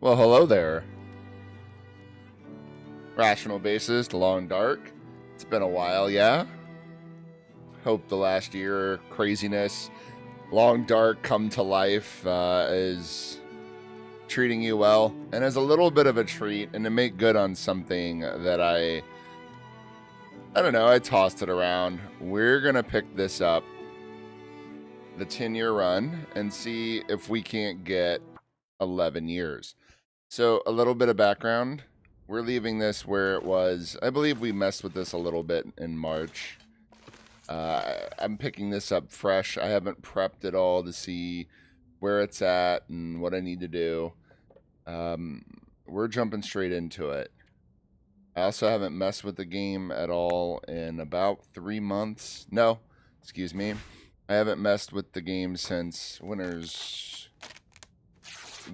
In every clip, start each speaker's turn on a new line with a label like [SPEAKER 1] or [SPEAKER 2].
[SPEAKER 1] Well, hello there. Rational basis, the long dark. It's been a while, yeah? Hope the last year craziness, long dark come to life is treating you well. And as a little bit of a treat and to make good on something that I don't know, I tossed it around. We're going to pick this up, the 10-year run, and see if we can't get 11 years. So a little bit of background. We're leaving this where it was. I believe we messed with this a little bit in March. I'm picking this up fresh. I haven't prepped it all to see where it's at and what I need to do. We're jumping straight into it. I also haven't messed with the game at all in about 3 months. No, excuse me. I haven't messed with the game since winter's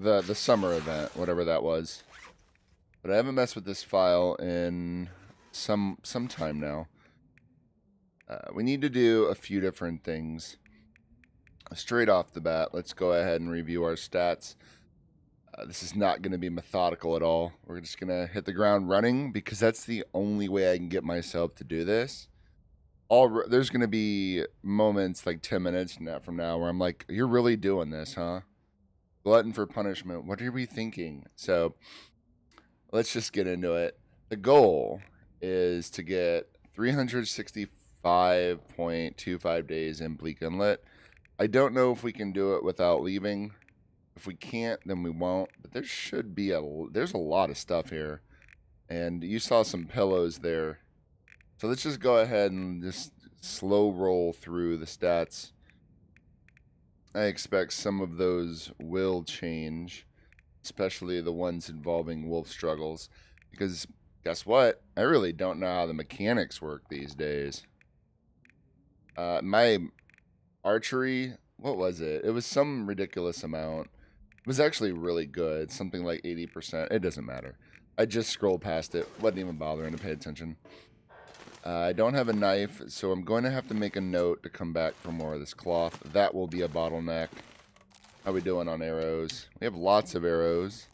[SPEAKER 1] the summer event, whatever that was. But I haven't messed with this file in some time now. We need to do a few different things. Straight off the bat, let's go ahead and review our stats. This is not going to be methodical at all. We're just going to hit the ground running because that's the only way I can get myself to do this. There's going to be moments like 10 minutes from now where I'm like, you're really doing this, huh? Glutton for punishment. What are we thinking? So let's just get into it. The goal is to get 365.25 days in Bleak Inlet. I don't know if we can do it without leaving. If we can't, then we won't. But there should be there's a lot of stuff here. And you saw some pillows there. So let's just go ahead and just slow roll through the stats. I expect some of those will change, especially the ones involving wolf struggles. Because guess what? I really don't know how the mechanics work these days. My archery, what was it? It was some ridiculous amount. It was actually really good, something like 80%. It doesn't matter. I just scrolled past it. Wasn't even bothering to pay attention. I don't have a knife, so I'm going to have to make a note to come back for more of this cloth. That will be a bottleneck. How we doing on arrows? We have lots of arrows.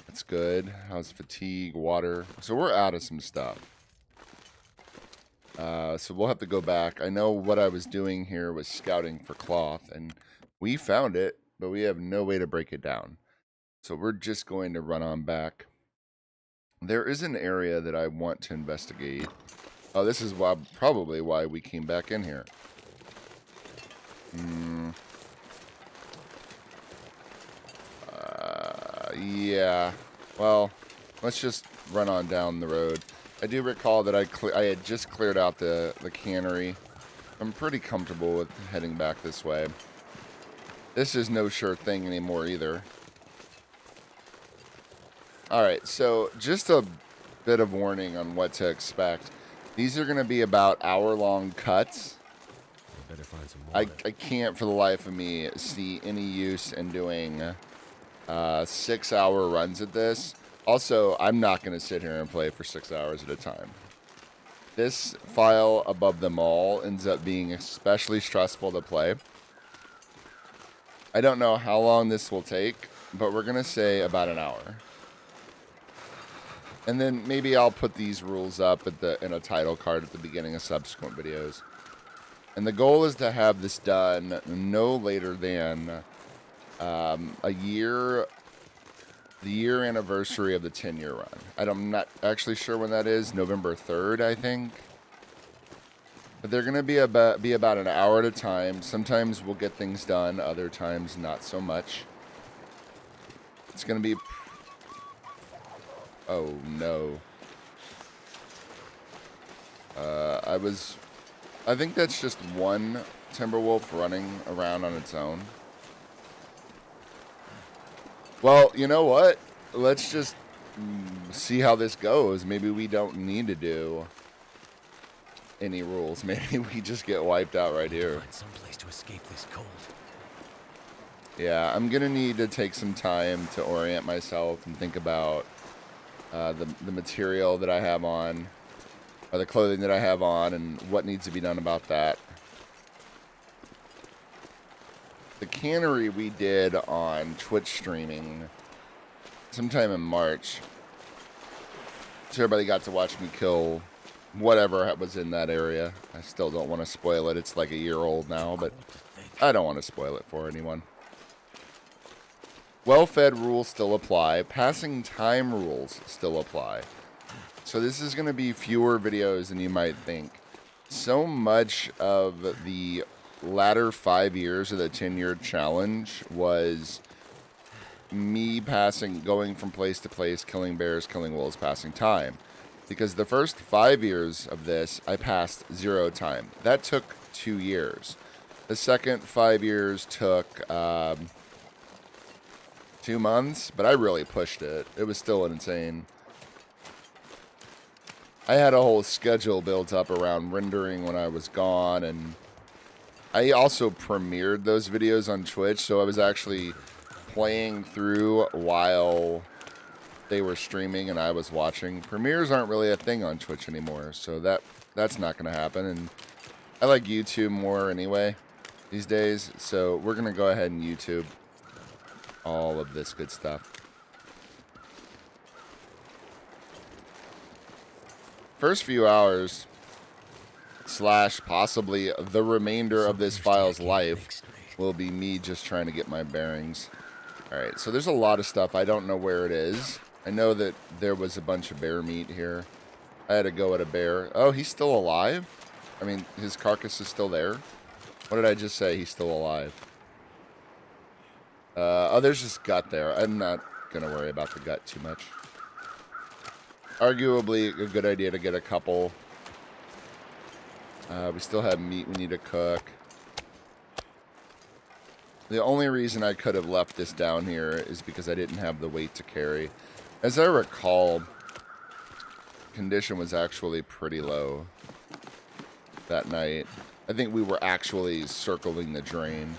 [SPEAKER 1] That's good. How's fatigue, water? So we're out of some stuff. So we'll have to go back. I know what I was doing here was scouting for cloth, and we found it, but we have no way to break it down. So we're just going to run on back. There is an area that I want to investigate. Oh, this is probably why we came back in here. Yeah. Well, let's just run on down the road. I do recall that I had just cleared out the cannery. I'm pretty comfortable with heading back this way. This is no sure thing anymore either. Alright, so just a bit of warning on what to expect. These are going to be about hour-long cuts.
[SPEAKER 2] Better find some
[SPEAKER 1] I can't for the life of me see any use in doing 6-hour runs at this. Also, I'm not going to sit here and play for 6 hours at a time. This file above them all ends up being especially stressful to play. I don't know how long this will take, but we're going to say about an hour. And then maybe I'll put these rules up in a title card at the beginning of subsequent videos. And the goal is to have this done no later than the year anniversary of the 10-year run. I'm not actually sure when that is. November 3rd, I think. But they're going to be about an hour at a time. Sometimes we'll get things done. Other times, not so much. It's going to be... Oh, no. I think that's just one Timberwolf running around on its own. Well, you know what? Let's just see how this goes. Maybe we don't need to do any rules. Maybe we just get wiped out right here.
[SPEAKER 2] Find some place to escape this cold.
[SPEAKER 1] Yeah, I'm going to need to take some time to orient myself and think about the material that I have on, or the clothing that I have on, and what needs to be done about that. The cannery we did on Twitch streaming sometime in March. So everybody got to watch me kill whatever was in that area. I still don't want to spoil it. It's like a year old now, but I don't want to spoil it for anyone. Well-fed rules still apply. Passing time rules still apply. So this is going to be fewer videos than you might think. So much of the latter 5 years of the 10-year challenge was me going from place to place, killing bears, killing wolves, passing time. Because the first 5 years of this, I passed 0 time. That took 2 years. The second 5 years took 2 months, but I really pushed it. It was still insane. I had a whole schedule built up around rendering when I was gone, and I also premiered those videos on Twitch, so I was actually playing through while they were streaming and I was watching. Premieres aren't really a thing on Twitch anymore, so that's not going to happen, and I like YouTube more anyway these days, so we're going to go ahead and YouTube all of this good stuff. First few hours / possibly the remainder of this file's life will be me just trying to get my bearings. Alright, so there's a lot of stuff. I don't know where it is. I know that there was a bunch of bear meat here. I had to go at a bear. Oh, he's still alive? I mean, his carcass is still there? What did I just say? He's still alive. Oh, there's just gut there. I'm not going to worry about the gut too much. Arguably a good idea to get a couple. We still have meat we need to cook. The only reason I could have left this down here is because I didn't have the weight to carry. As I recall, condition was actually pretty low that night. I think we were actually circling the drain.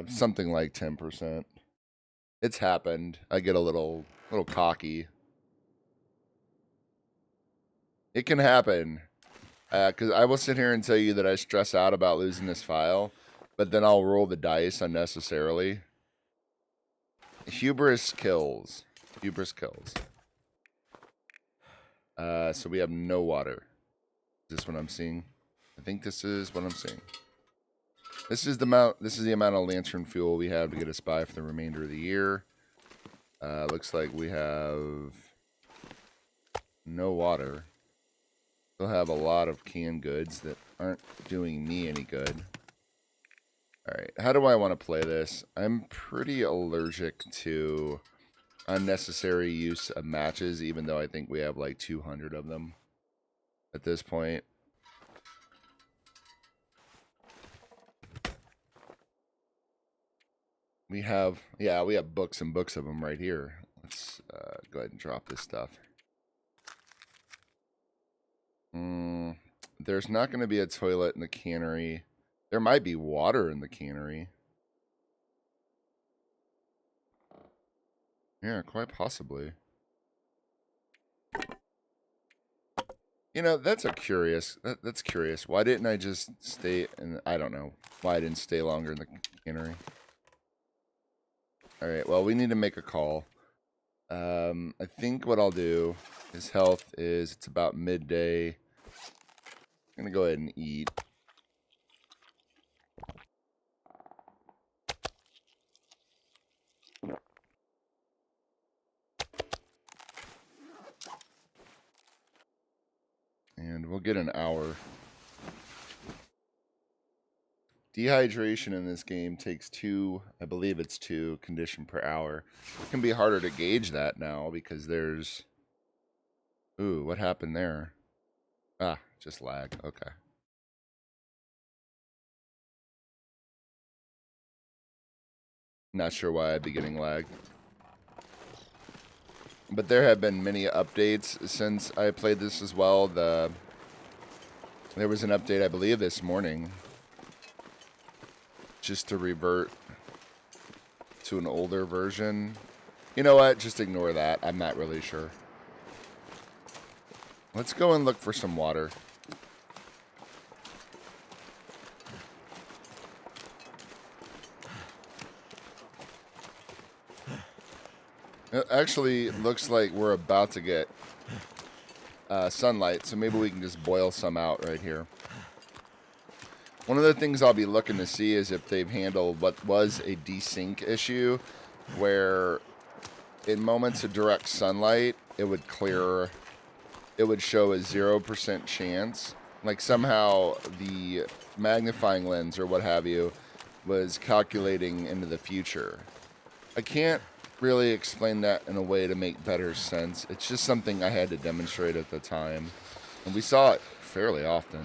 [SPEAKER 1] Something like 10%. It's happened. I get a little cocky. It can happen. Because I will sit here and tell you that I stress out about losing this file, but then I'll roll the dice unnecessarily. Hubris kills. Hubris kills. So we have no water. Is this what I'm seeing? I think this is what I'm seeing. This is the amount of lantern fuel we have to get us by for the remainder of the year. Looks like we have no water. Still have a lot of canned goods that aren't doing me any good. Alright, how do I want to play this? I'm pretty allergic to unnecessary use of matches, even though I think we have like 200 of them at this point. We have books and books of them right here. Let's go ahead and drop this stuff. There's not going to be a toilet in the cannery. There might be water in the cannery. Yeah, quite possibly. You know, that's curious. Why didn't I just stay in... I don't know why I didn't stay longer in the cannery. Alright, well, we need to make a call. I think what I'll do, his health is, it's about midday. I'm going to go ahead and eat. And we'll get an hour. Dehydration in this game takes 2, I believe it's 2 condition per hour. It can be harder to gauge that now because there's... Ooh, what happened there? Ah, just lag. Okay. Not sure why I'd be getting lag. But there have been many updates since I played this as well. There was an update, I believe, this morning. Just to revert to an older version. You know what? Just ignore that. I'm not really sure. Let's go and look for some water. It actually looks like we're about to get sunlight, so maybe we can just boil some out right here. One of the things I'll be looking to see is if they've handled what was a desync issue, where in moments of direct sunlight, it would clear, it would show a 0% chance. Like somehow the magnifying lens or what have you was calculating into the future. I can't really explain that in a way to make better sense. It's just something I had to demonstrate at the time. And we saw it fairly often.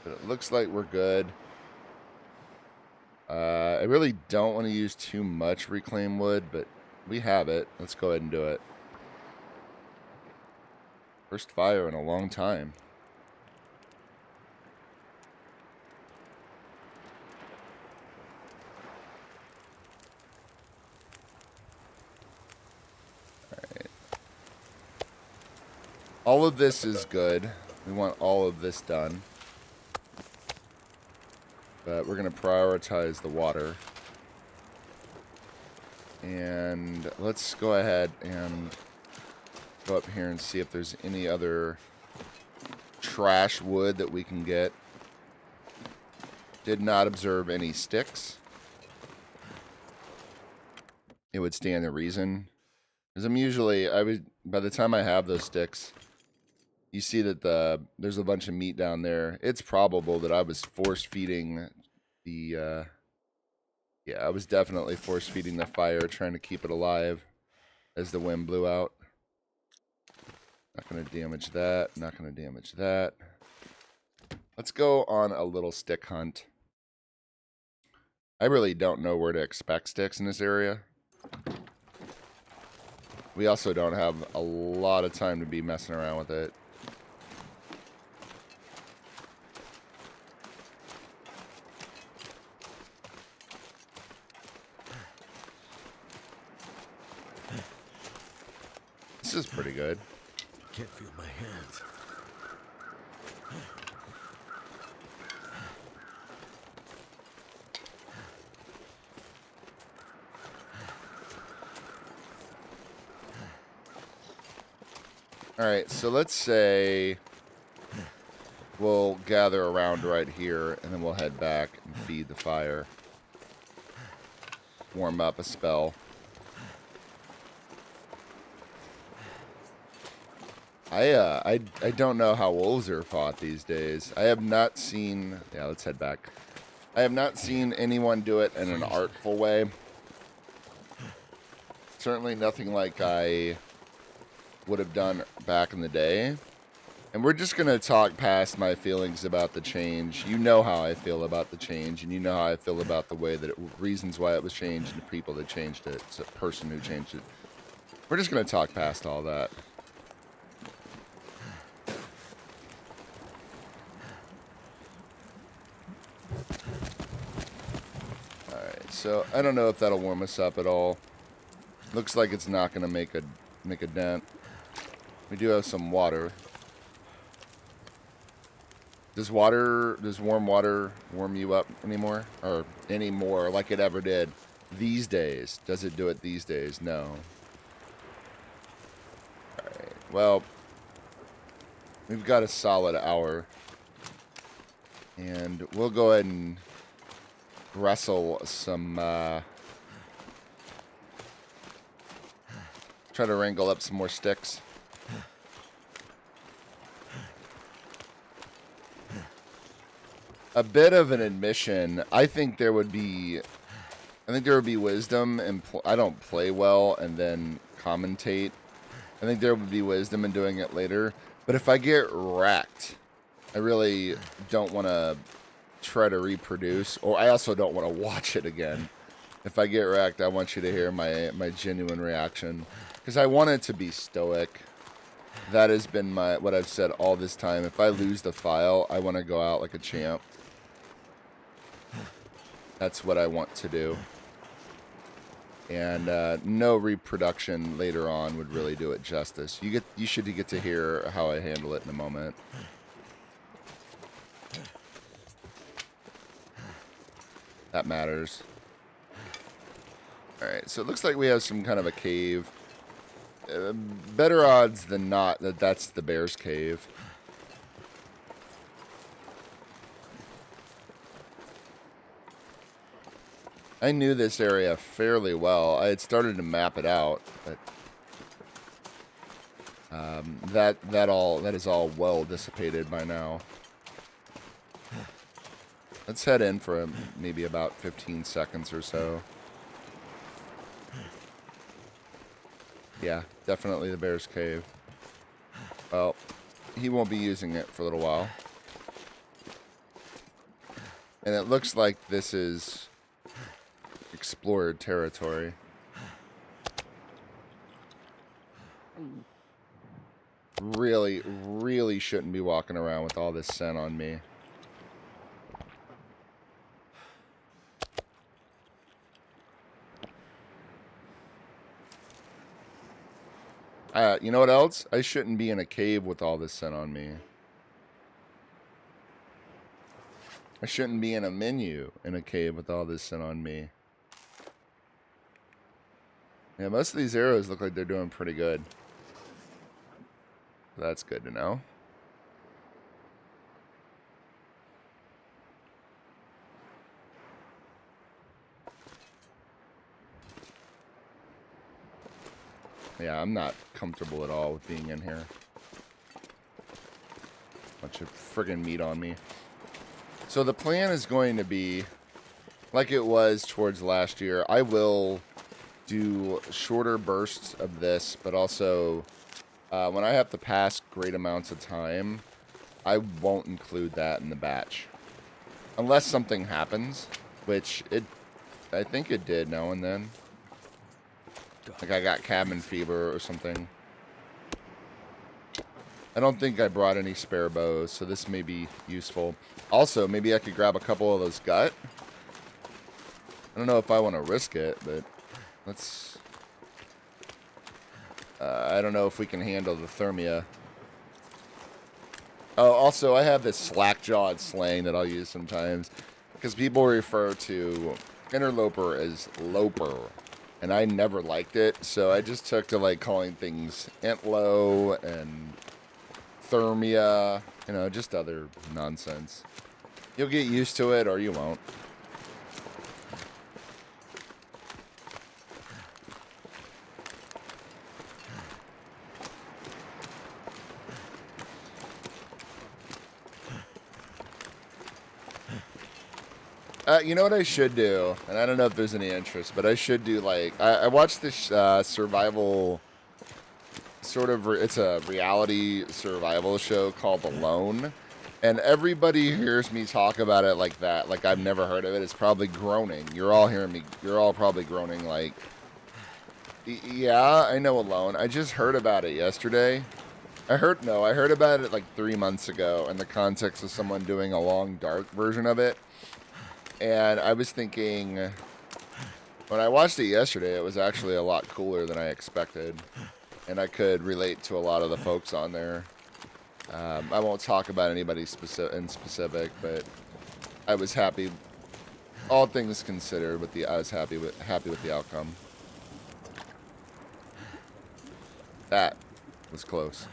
[SPEAKER 1] But it looks like we're good. I really don't want to use too much reclaimed wood, but we have it. Let's go ahead and do it. First fire in a long time. Alright. All of this is good. We want all of this done. But we're going to prioritize the water. And let's go ahead and go up here and see if there's any other trash wood that we can get. Did not observe any sticks. It would stand to reason. Because I'm usually, by the time I have those sticks, you see that there's a bunch of meat down there. It's probable that I was force feeding the, yeah, I was definitely force feeding the fire, trying to keep it alive as the wind blew out. Not going to damage that, not going to damage that. Let's go on a little stick hunt. I really don't know where to expect sticks in this area. We also don't have a lot of time to be messing around with it. This is pretty good.
[SPEAKER 2] Can't feel my hands.
[SPEAKER 1] Alright, so let's say we'll gather around right here, and then we'll head back and feed the fire. Warm up a spell. I don't know how wolves are fought these days. I have not seen... Yeah, let's head back. I have not seen anyone do it in an artful way. Certainly nothing like I would have done back in the day. And we're just going to talk past my feelings about the change. You know how I feel about the change, and you know how I feel about the way that reasons why it was changed and the people that changed it. It's a person who changed it. We're just going to talk past all that. So I don't know if that'll warm us up at all. Looks like it's not going to make a dent. We do have some water. Does warm water warm you up anymore? Or anymore like it ever did these days? Does it do it these days? No. Alright, well, we've got a solid hour. And we'll go ahead and wrestle some, try to wrangle up some more sticks. A bit of an admission, I think there would be wisdom, and I don't play well and then commentate. I think there would be wisdom in doing it later. But if I get wrecked, I really don't want to try to reproduce, or I also don't want to watch it again. If I get wrecked, I want you to hear my genuine reaction, because I want it to be stoic. That has been what I've said all this time. If I lose the file, I want to go out like a champ. That's what I want to do. And no reproduction later on would really do it justice. You should get to hear how I handle it in a moment. That matters. Alright, so it looks like we have some kind of a cave. Better odds than not that that's the bear's cave. I knew this area fairly well. I had started to map it out, but that is all well dissipated by now. Let's head in for maybe about 15 seconds or so. Yeah, definitely the bear's cave. Well, he won't be using it for a little while. And it looks like this is explored territory. Really shouldn't be walking around with all this scent on me. You know what else? I shouldn't be in a cave with all this scent on me. I shouldn't be in a menu in a cave with all this scent on me. Yeah, most of these arrows look like they're doing pretty good. That's good to know. Yeah, I'm not comfortable at all with being in here. Bunch of friggin' meat on me. So the plan is going to be, like it was towards last year, I will do shorter bursts of this, but also when I have to pass great amounts of time, I won't include that in the batch. Unless something happens, which I think it did now and then. Like I got cabin fever or something. I don't think I brought any spare bows, so this may be useful. Also, maybe I could grab a couple of those gut. I don't know if I want to risk it, but let's... I don't know if we can handle the thermia. Oh, also, I have this slack-jawed slang that I'll use sometimes. Because people refer to Interloper as Loper. And I never liked it, so I just took to like calling things Entlo and Thermia, you know, just other nonsense. You'll get used to it or you won't. You know what I should do? And I don't know if there's any interest, but I should do like... I watched this survival... Sort of... It's a reality survival show called Alone. And everybody hears me talk about it like that. Like I've never heard of it. It's probably groaning. You're all hearing me. You're all probably groaning like... Yeah, I know Alone. I just heard about it yesterday. I heard about it like 3 months ago in the context of someone doing a long dark version of it. And I was thinking, when I watched it yesterday, it was actually a lot cooler than I expected. And I could relate to a lot of the folks on there. I won't talk about anybody in specific, but I was happy, all things considered, I was happy with the outcome. That was close.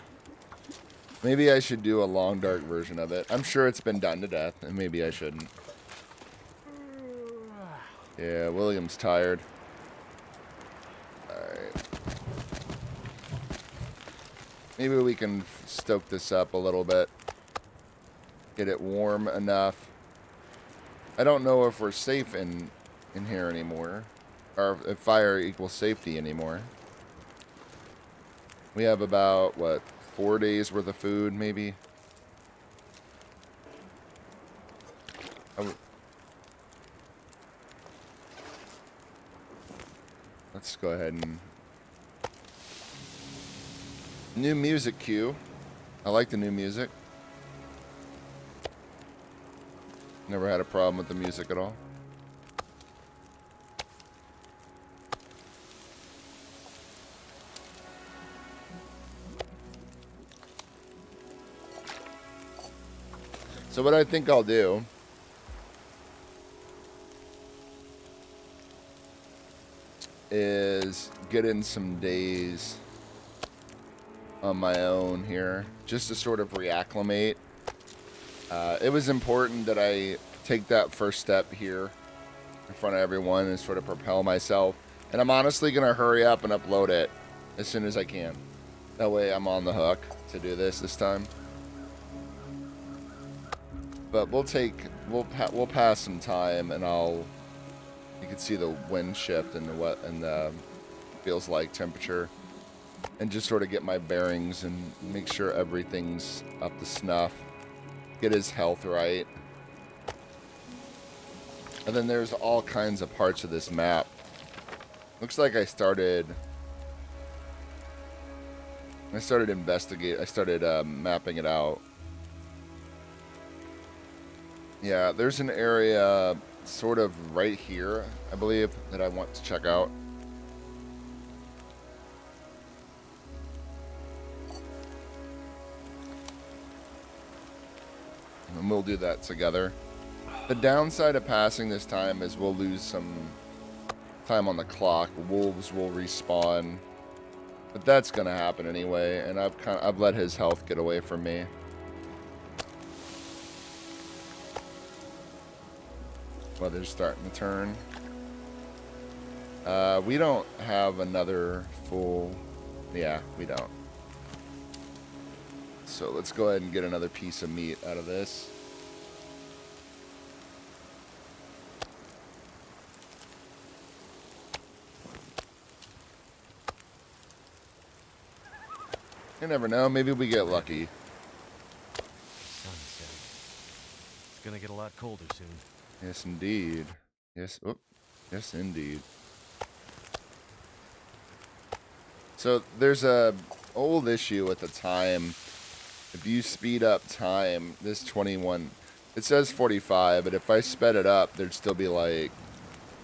[SPEAKER 1] Maybe I should do a long dark version of it. I'm sure it's been done to death, and maybe I shouldn't. Yeah, William's tired. Alright. Maybe we can stoke this up a little bit. Get it warm enough. I don't know if we're safe in here anymore. Or if fire equals safety anymore. We have about, what, 4 days worth of food, maybe? Let's go ahead and... New music cue. I like the new music. Never had a problem with the music at all. So what I think I'll do... is get in some days on my own here, just to sort of reacclimate. It was important that I take that first step here in front of everyone and sort of propel myself. And I'm honestly going to hurry up and upload it as soon as I can. That way I'm on the hook to do this time. But we'll pass some time, and you can see the wind shift and the feels like temperature, and just sort of get my bearings and make sure everything's up to snuff. Get his health right. And then there's all kinds of parts of this map. Looks like I started mapping it out. Yeah, there's an area sort of right here, I believe, that I want to check out. And we'll do that together. The downside of passing this time is we'll lose some time on the clock. Wolves will respawn. But that's gonna happen anyway, and I've let his health get away from me. Weather's starting to turn. We don't have another full... Yeah, we don't. So let's go ahead and get another piece of meat out of this. You never know, maybe we get lucky.
[SPEAKER 2] Sunset. It's gonna get a lot colder soon.
[SPEAKER 1] Yes, indeed. Yes, yes, indeed. So there's a old issue with the time. If you speed up time, this 21, it says 45, but if I sped it up, there'd still be like,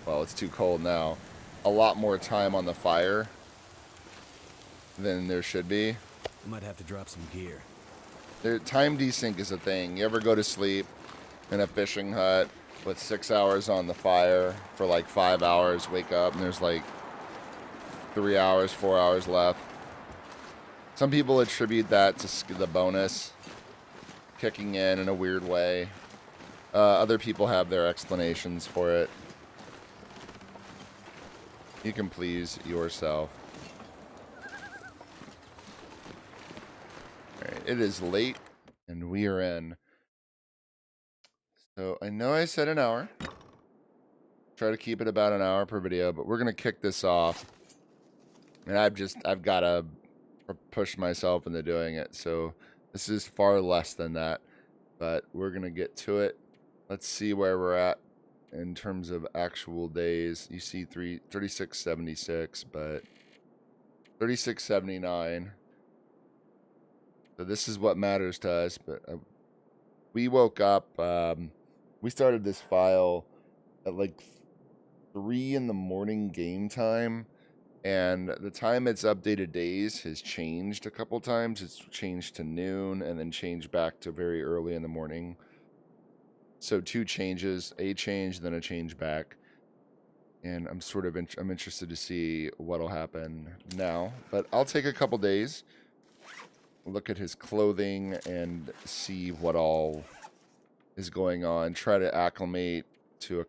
[SPEAKER 1] well, it's too cold now, a lot more time on the fire than there should be.
[SPEAKER 2] Might have to drop some gear.
[SPEAKER 1] Time desync is a thing. You ever go to sleep in a fishing hut with 6 hours on the fire for like 5 hours, wake up and there's like 3 hours, 4 hours left? Some people attribute that to the bonus kicking in a weird way. Other people have their explanations for it. You can please yourself. Alright, it is late and we are in. So I know I said an hour. Try to keep it about an hour per video, but we're gonna kick this off. And I've gotta push myself into doing it. So this is far less than that. But we're gonna get to it. Let's see where we're at in terms of actual days. You see 3676, but 3679. So this is what matters to us. But we woke up. We started this file at like 3 in the morning game time, and the time it's updated days has changed a couple times. It's changed to noon and then changed back to very early in the morning. So 2 changes, a change, then a change back. And I'm sort of I'm interested to see what'll happen now. But I'll take a couple days, look at his clothing, and see what all is going on. Try to acclimate to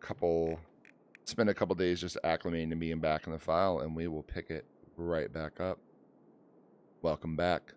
[SPEAKER 1] spend a couple days just acclimating to being back in the file, and we will pick it right back up. Welcome back.